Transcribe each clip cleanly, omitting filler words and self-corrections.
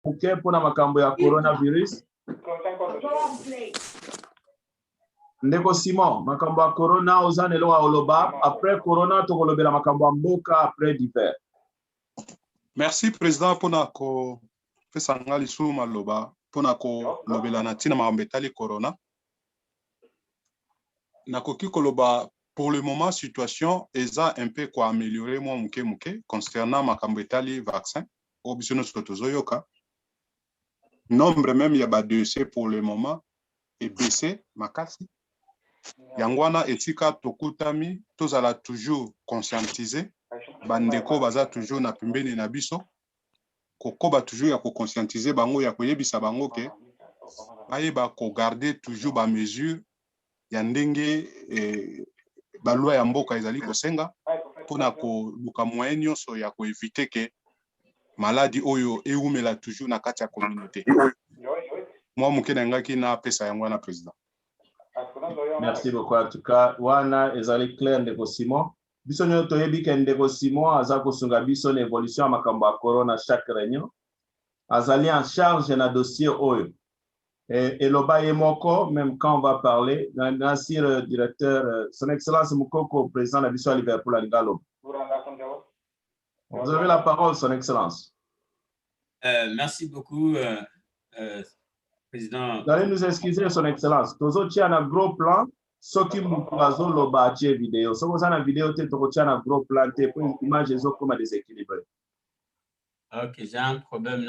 muke pona makambo ya coronavirus. Ndeko Simon, makambo ya corona ozanelo wa oloba, après corona tokolobela makambo ya mboka après d'hiver. Merci président pona ko fesanga lisu maloba pona ko lobela na tina maambetali corona. Nakoki koloba pour le moment situation eza un peu quoi améliorer moi muke concernant makambo etali vaccin obisono sotozoyoka. Nombre même ya ba dossier pour le moment est baissé makasi. Yangwana etika tokutami tozala toujours conscientiser bandeko baza toujours na pembeni na biso kokoba toujours ya ko conscientiser bango ya koyebisa bango ke bayeba ko garder toujours ba mesure ya ndenge ba loi ya mboka ezali kosenga pona ko luka moyen nyonso ya ko éviter ke maladie oyo eumela toujours na kati ya communauté. Moi mukena ngaki na pesa yango na président. Merci beaucoup. En tout cas, wana ezali clair ndeko Simon. Biso nyo toyebi ke ndeko Simon aza kosunga biso na évolution ya makambo ya corona chaque réunion. Azali en charge na dossier oyo. Et loba yemoko, même quand on va parler, Nancy le directeur, son excellence Mukoko, président de la mission à Liverpool à Ligalo. Vous avez la parole, son excellence. Merci beaucoup, président. Vous allez nous excuser, son excellence. Tozo tia na gros plan, ce qui mukazo loba tia vidéo. So vous avez vidéo te toko tia na gros plan te pour image zo comme déséquilibré. Ok, j'ai un problème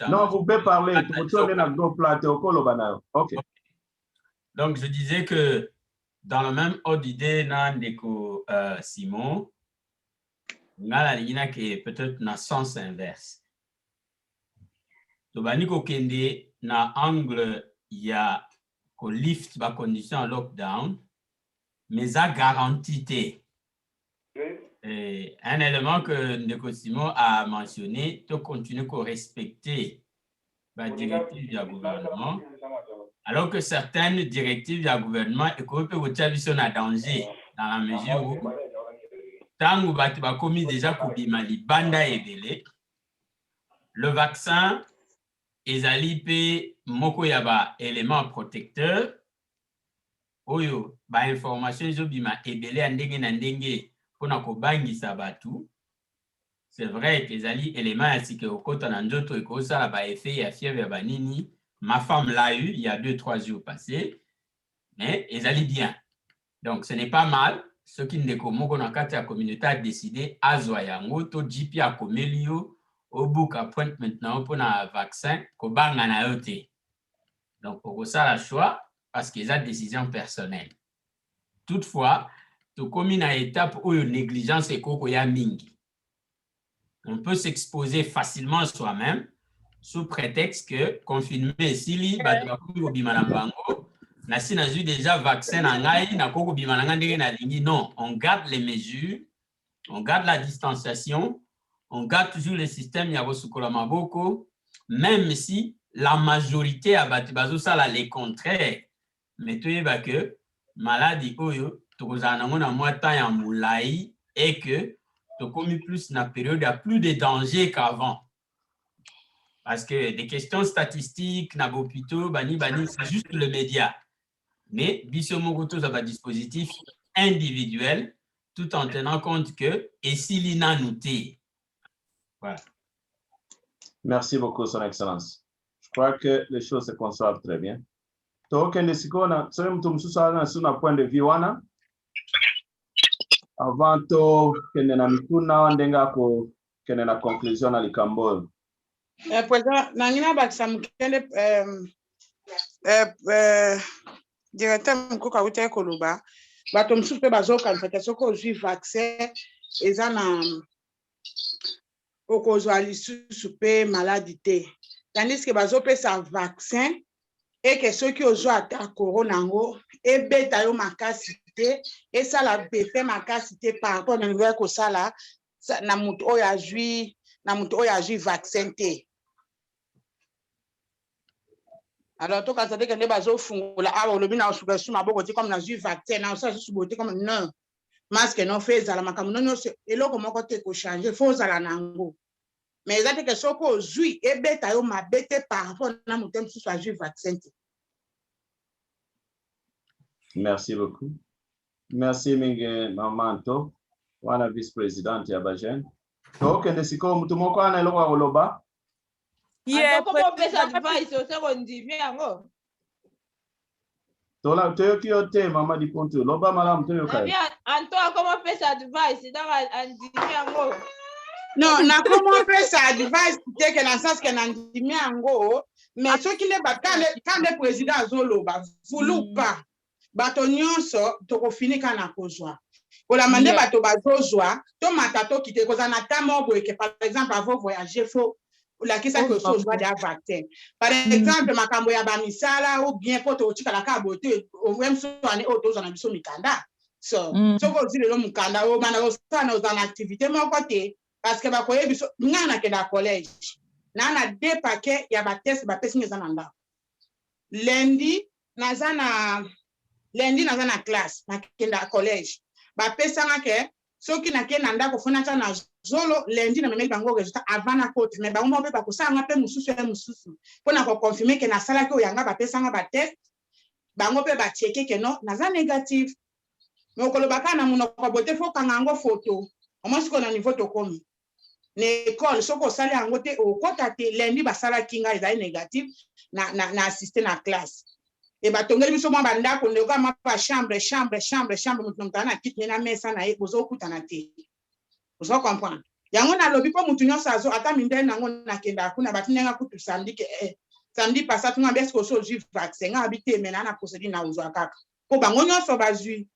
non, vous pouvez parler. Ok. Donc, je disais que dans le même ordre d'idée, Simon, on a la ligne qui est peut-être dans le sens inverse. Donc, dans l'angle, il y a qu'on lift la condition en lockdown, mais ça garantit. Un élément que Ndeko Simon a mentionné, de continuer à respecter la directive du gouvernement, alors que certaines directives du gouvernement sont en danger dans la mesure où, tant que vous avez commis déjà Koubimali, Banda et Belé, le vaccin est alipé moko yaba élément protecteur, oyo ba information zobima ebele andenge na ndenge. C'est vrai que les éléments ainsi que au côté d'un autre et que ça a effet et fièvre banini. Ma femme l'a eu il y a 2-3 jours passés, mais ils allaient bien. Donc ce n'est pas mal. Ce qui ne comme qu'on a la communauté a décidé à Zoyango to JP a Comelio au book appoint maintenant pour un vaccin qu'on banga na yote. Donc pour ça la choix parce qu'ils ont décision personnelle. Toutefois comme une étape où une négligence est kokoya mingi. On peut s'exposer facilement soi-même sous prétexte que confinement sili badwaku bimanambango na si na déjà vaccin na ngai na koko bimananga ndenge na lingi. Non, on garde les mesures, on garde la distanciation, on garde toujours le système ya bosukola maboko, même si la majorité a batibazo sala les contraires. Mais tu vois que maladie oyo et que tu commis plus dans la période, il y a plus de danger qu'avant. Parce que des questions statistiques, c'est juste le média. Mais Bissomogoto a un dispositif individuel tout en tenant compte que et s'il y a noté. Voilà. Merci beaucoup, Son Excellence. Je crois que les choses se conçoivent très bien. Donc, point de vue avant to kende na mikuna wandenga ko kende na conclusion na likambo. Président nangina bakisa mukende directeur mkuka ute koluba bato msusu pe bazoka mfata soko ozwi vaccin eza na okozwa lisusu pe maladie tandis que bazopesa vaccin et que ceux qui ozwa ata corona ngo ebeta yo makasi et ça la fait makasi par rapport à nouvelle ko sala na mutu oyo azwi vaccin te. Alors to ka ça que ne bazo fungula awa lobi na osuka suma boko ti comme na azwi vaccin na ça sous beauté comme non masque non fait za la makamu non eloko moko te ko changer faut za la nango mais eza te ke soki ozwi ebeta yo mabe te par rapport na moto mosusu azwi vaccin te. Merci beaucoup. Merci mingi Maman Anto, wana vice-présidente ya Bajen. Tokende sikoyo mutu moko ana eloko ya koloba? Toyoki yo te Mama Dipontu, loba malamu toyoka. Anto akoma pesa advice donc andimi yango. Non, na comment pesa advice te ke na sens ke na ndimi yango, mais soki le quand le président azoloba, vulu pas. Bato nyonso tokofinika na kozwa. Kolama nde bato bazozwa, to matato kite kozana tamo boye ke par exemple avant voyager faut lakisa que so ozwa da vaccin. Par exemple makambo ya bamisala ou bien poto otikala ka bote o même so ane otozo na biso mikanda. So soko zile lo mukanda o bana o sana ozana activité moko te parce que bakoye biso ngana ke da collège. Na 2 paquets ya ba test ba pesi ngeza nda. Lundi naza na classe na kenda collège ba pesa ngake soki na kenda ndako fona ta na zolo lundi na memeli bango résultat avant na côté mais bango mpe ba kosanga pe mususu pona ko confirmer que na sala ke oyanga ba pesa nga ba test bango pe ba checker que non naza négatif mais ko lobaka na munoko bote fo kangango photo au moins ko na niveau to komi na école soko sala yango te o kota te lundi ba sala kinga eza négatif na assister na classe. Et batongeli biso mwa bandako ndeko ma pa chambre mutu mutana kitne na mesa na ye bozo kutana te. Bozo comprendre. Yango na lobi po mutu nyonso azo ata mindele nango na kenda kuna batinenga kutu samedi ke samedi passa tunga besko so ju vaccin nga habite mena na procédure na uzwa kaka. Po bango nyonso bazui.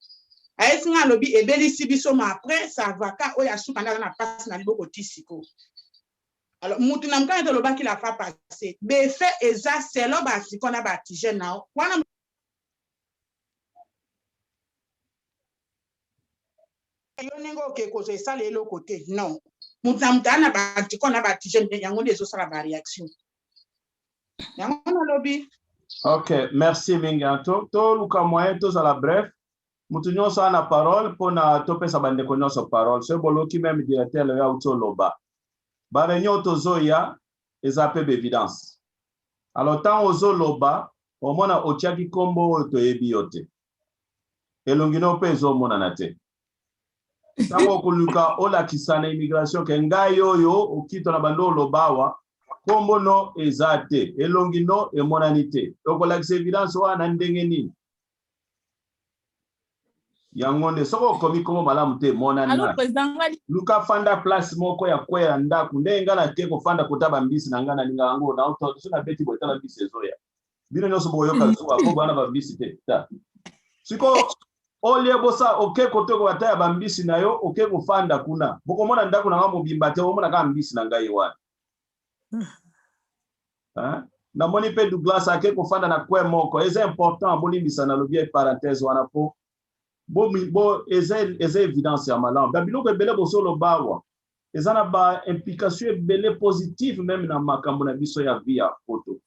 Aesi nga lobi ebelisi biso ma après ça vaka oya suka na passe na liboko tisiko. Alors, mutu na mkana to lobaki la fa passer. Be fait eza selo ba sikona ba tigène na. Wana yo nengo ke ko so esale lo côté. Non. Mutu na mtana ba sikona ba tigène yango lezo sala ba réaction. Yango na lobi. OK, merci Minganto. To luka moyen to za la bref. Mutu nyonso ana parole pona to pesa bande ko nyonso parole. Se boloki même directeur ya uto loba. Ba réunion tozoya eza pe évidence. Alors tant ozo loba omona otiaki kombo to yebi yote. Elongino pe zo mona nate. Tango kuluka ola kisana immigration ke ngai yoyo okito na bando lobawa kombo no ezate elongino e monanité. Donc la évidence wana ndenge nini. Yangonde soko komi komo malamu te monana. Alors président Luka fanda place moko ya kwera ndaku ndenga na te ko fanda kotaba mbisi na ngana linga yango na auto sona beti botala mbisi ezoya. Bino nyoso boyoka zuwa ko bana ba mbisi te. Ta. Siko olie bosa oke koto ko bataya ba mbisi na yo oke ko fanda kuna. Boko mona ndaku na ngambo bimba te o mona ka mbisi na ngai wana. Hein? Na moni pe Douglas ake ko fanda na kwe moko. C'est important bolimbisa na lobie parenthèse wana po. Bo eza évidence ya malamu babilo ko bele bosolo bawa ezana ba implication bele positive même na makambo na biso ya via photo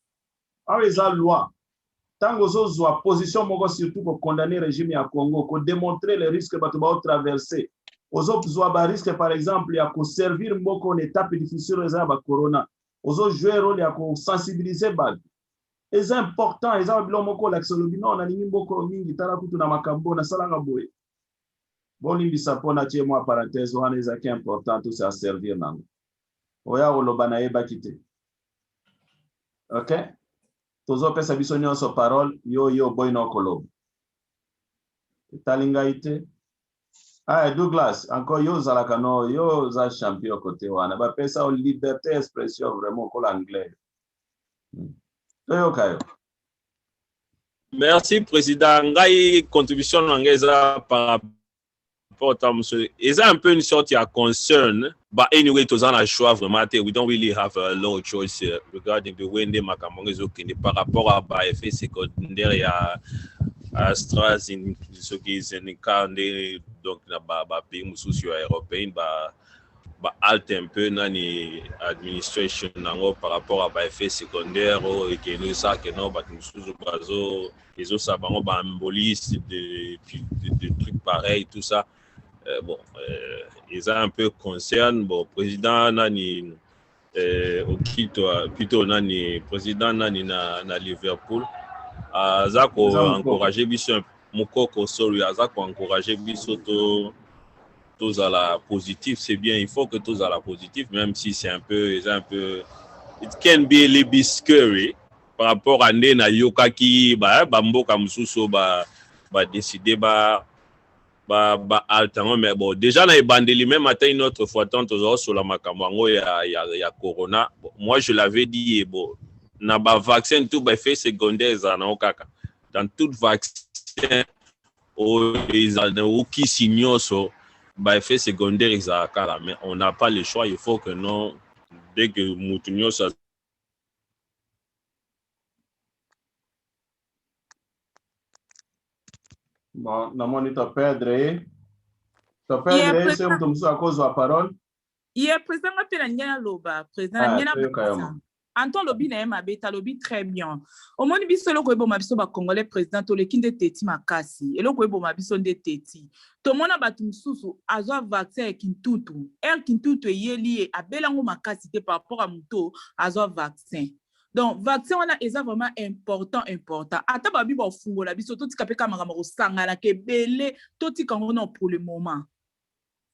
awe eza loi tango zozwa position moko surtout ko condamner régime ya Congo ko démontrer les risques bato ba traverser ozo zwa ba risque par exemple ya ko servir mboko en étape difficile eza ba corona ozo jouer rôle ya ko sensibiliser ba. C'est important, les gens ont la xolobino, on a mis beaucoup de tala kutu na makambo na salanga boye. Bon limbisa pona tie moi parenthèse, on les a qui important tout ça servir nango. Oya olobana eba kite. OK? Tozo pesa biso nyonso parole yo boy no kolobo. Talinga ite. Ah Douglas, encore yo zalaka no yo za champion côté wana. Ba pesa o liberté expression vraiment ko l'anglais. Merci président. Ngai contribution langeza par rapport à monsieur. Is un peu une sorte de concern, but anyway, to a choix vraiment. We don't really have a lot of choice regarding the way they makamongezo kini par rapport à ba effet secondaire ya AstraZeneca ce qui est en cas donc na ba pays mususu européen ba alt un peu nani administration nango par rapport à ba effet secondaire et que nous ça que non ba mususu bazo les autres ça bango ba embolie de trucs pareils tout ça bon ils ont un peu concerne bon président nani okito plutôt nani président nani na Liverpool aza ko encourager biso mukoko sorry aza ko encourager biso tous à la positive, c'est bien, il faut que tous à la positive, même si c'est un peu, it can be a little bit scary par rapport à Nena Yokaki, Bamboka Moussousso, décider, alternant, mais bon, déjà, dans les bandeli, même matin, une autre fois, tant sur la Makamango, il y a Corona. Bon, moi, je l'avais dit, bon, na ba vaccin, tout, effet secondaire, dans tout vaccin, qui signent, effet secondaire, mais on n'a pas le choix, il faut que non, dès que Moutinho ça. Bon, namoni to perdre, c'est un peu à cause de la parole. Il est président de la Loba, président de Anton Lobi na ema beta lobi très bien. Au moins biso lo ko boma biso ba congolais président to le kinde teti makasi. Et lo ko boma biso nde teti. To mona batu msusu azwa vaccin kintutu. Kintutu yeli abelango makasi te par rapport à muto azwa vaccin. Donc vaccin wana eza vraiment important. Ata babi ba fungola biso to tika pe kamanga mako sangala ke belé to tika ngono pour le moment.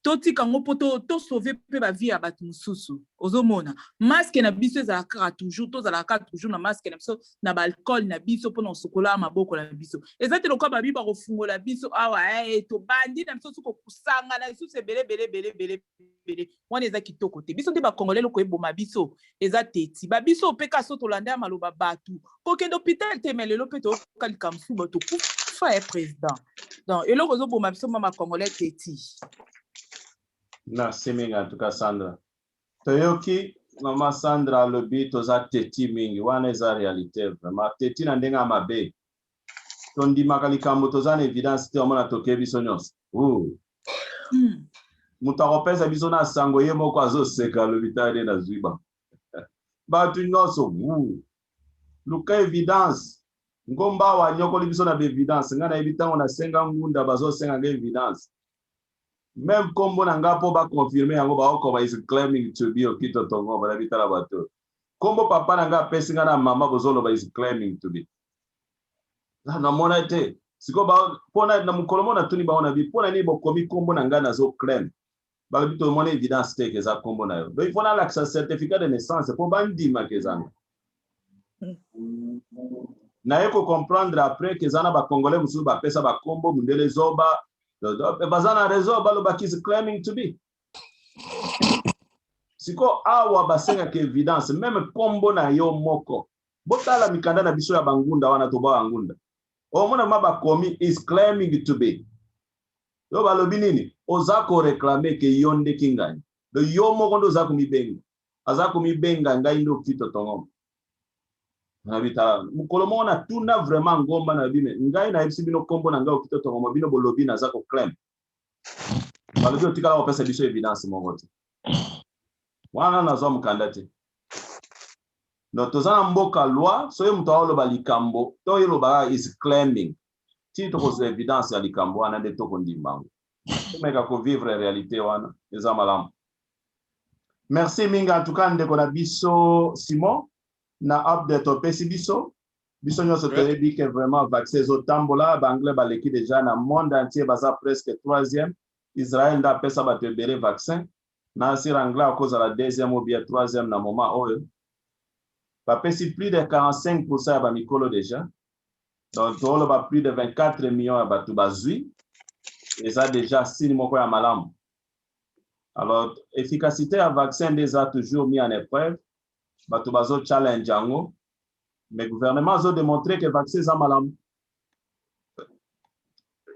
Toti kango poto to sauver pe ba vie ya batu mususu ozomona masque na biso ezalaka toujours na masque na biso na ba alcool na biso pona sokola maboko na biso ezate lokwa babi ba kofungola biso awa to bandi na biso suko kusanga na biso se belé wana eza kitoko te biso nde ba congolais loko eboma biso eza teti ba biso peka so to landa maloba batu kokendo hôpital temelelo pe to kalika msuba to kufa président donc eloko ozoboma biso mama congolais teti. Merci mingi en tout cas Sandra. Toyoki mama Sandra lobi toza teti mingi wana eza réalité vraiment teti na ndenga mabe. Tondi makalikambo toza na évidence te omona toke biso nyonso. Mutakopesa biso na sango ye moko azoseka lobi tade na zwiba. Batu nyonso luka évidence. Ngomba wa nyokoli biso na évidence ngana ebitango na senga ngunda bazosenga nga évidence. Même comme on a pas confirmé yango is claiming to be okito tongo ba bitala bato kombo papa nanga pesinga na mama bozolo ba is claiming to be na mona te siko ba pona na mukolomo na tuni ba ona bi pona ni bokomi kombo nanga na zo claim ba bito mona évidence te que za kombo na yo donc il faut na l'accès certificat de naissance pour bandi makezana na yeko comprendre après que zana ba congolais musu ba pesa ba kombo mundele zoba bazana rezo balo bakis claiming to be siko awa basenga ke évidence même kombo na yo moko botala mikanda na biso ya bangunda wana to ba ngunda omona maba komi is claiming to be yo balobi nini ozako réclamer ke yonde kingani do yo moko ndo zako mibenga azako mibenga ngai ndo kito tongo na bitala mukolomo na tuna vraiment ngomba na bime ngai na ebisi bino kombo na ngai okito tongo bino bolobi na zako claim balobi otikala opesa biso évidence mongote wana na zo mukandate no tozana mboka loi so yo mutawolo balikambo to yelo ba is claiming ti to ko évidence ya likambo wana de to kondimbango meka ko vivre réalité wana eza malamu. Merci minga en tout cas ndeko na biso Simon na update opesi biso nyonso toyebi que vraiment vaccin zotambola banglais baleki déjà na monde entier baza presque 3e Israël nda pesa bato ebele vaccin na sir anglais à cause de la 2e ou bien 3e na moment oyo bapesi plus de 45% ya bamikolo déjà donc tolo ba plus de 24 millions ya bato bazwi eza déjà signe moko ya malamu. Alors efficacité ya vaccin déjà toujours mis en épreuve bato bazo challenge yango mais gouvernement zo démontrer que vaccin za malamu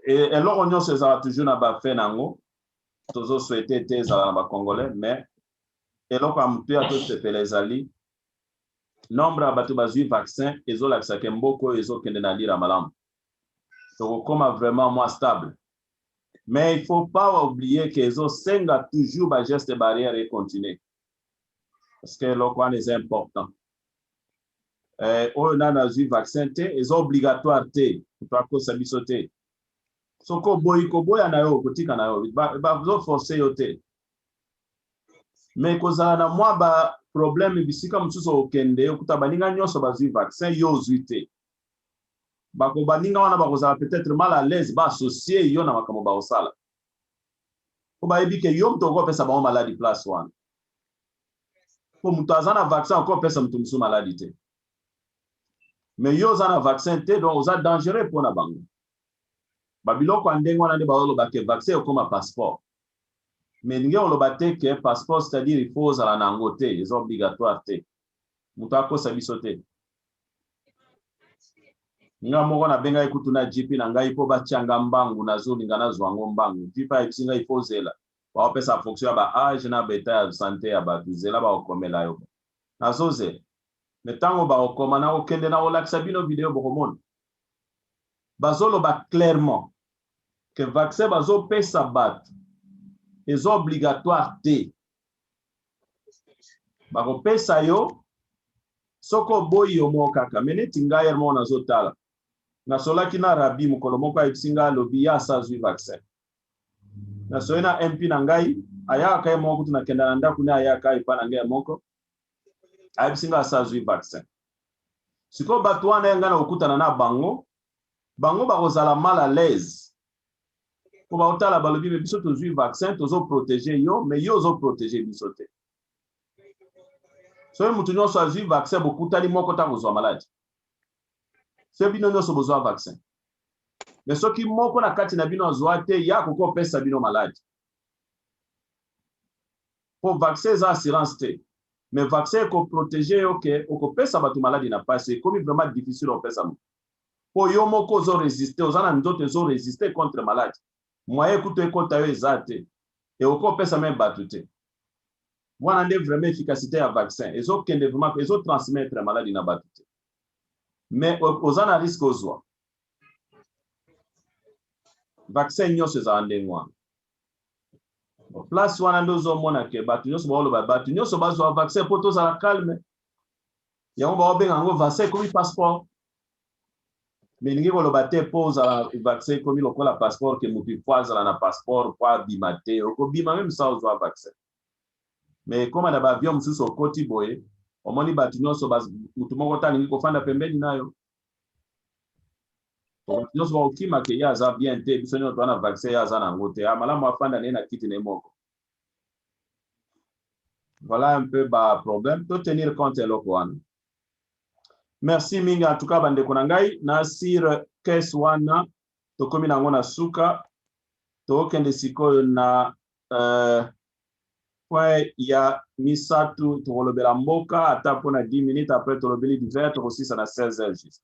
et eloko nyonso ezala toujours na bafe nango tozo souhaiter te ezala na bacongolais mais eloko ya mutu ya tosepela ezali nombre ya bato bazwi vaccin ezolakisa ke mboko ezokende na lira malamu tokokoma vraiment moins stable mais il faut pas oublier que ezosenga toujours ba geste barrière et continuer parce que eloko wana est important. Oyo nana azwi vaccin te eza obligatoire te toakosa biso te soko boyi koboya na yo kotika na yo bazo forcer yo te mais kozala na mwa ba problème bisika mosusu okende okuta baninga nyonso bazwi vaccin yo ozwi te baninga wana bakozala peut-être mal à l'aise baassocié yo na makambo bakosala po bayebi ke yo moto okopesa bango maladi place wana po moto aza na vaccin okopesa moto mosusu maladi te mais yo oza na vaccin te donc oza dangereux mpona bango babiloko ya ndenge wana nde baoloba ke vaccin ekoma passeport mais ndenge oloba te ke passeport c'est-à-dire il faut ozala na yango te eza obligatoire te moto akosa biso te nga moko nabengai kutu na GP na ngai mpo batianga mbangu nazolinga nazwa yango mbangu GP ayebisi ngai ifo ozela baopesa fonction ya baage na beta ya sante ya bato zela baokomela yo nazozela me ntango baokoma na okende na olakisa bino video bokomona bazoloba clairement ke vaccin bazopesa bato eza obligatoire te bakopesa yo soko oboyi yo moko kaka me neti ngai mo nazotala nasolaki na rabi mokolo moko ayebisi ngai alobi ye asa azwi vaccin nasoyi na mp na ngai ayaka ye moko kutu nakenda na ndako ne ayaka epa na ngai moko ayebisi ngai asa azwi vaccin sikoyo bato wana ye ngai na kokutana na bango bakozala mal à l'aise po baotala balobi me biso tozwi vaccin tozoprotege yo me yo ozoprotege biso te soki moto nyonso azwi vaccin bokutani moko ta kozwa maladi so bino nyonso bozwa vaccin me soki moko na kati na bino azwa te ya kokopesa bino maladi po vaccin eza assurance te me vaccin ekoprotege yo ke okopesa bato maladi na pasi ekomi vraiment difficile opesa mo po yo moko ozoresiste oza na nzoto ezoresiste contre maladi moye kutu ekota yo eza te e okopesa me bato te wana nde vraiment efficacité ya vaccin ezokende vraiment ezotransmettre maladi na bato te mais oza na risque ozwa vaccin nyonso ezala ndenge wana place wana nde ozomona ke bato nyonso baoloba bato nyonso bazwa vaccin mpo tozala calme yango baobenga yango vaccin ekomi passeport me ndenge koloba te mpo ozala vaccin ekomi lokola passeport ke motu po azala na passeport mpo abima te okobima meme sa ozwa vaccin me koma na baavion mosusu okoti boye omoni bato nyonso motu moko te alingi kofanda pembeni na yo bato nyonso bakokima ke ye aza bien te biso nyonso toza na vaccin ye aza na yango te malamu afanda naye na kiti na ye moko voilà un peu baproblème totenir compte eloko wana merci mingi en tout cas bandeko na ngai na sir kes wana tokomi nango na suka tokende sikoyo na point ya misatu tokolobela mboka ata mpona 10 minutes après tolobeli divers tokosisa na 16h juste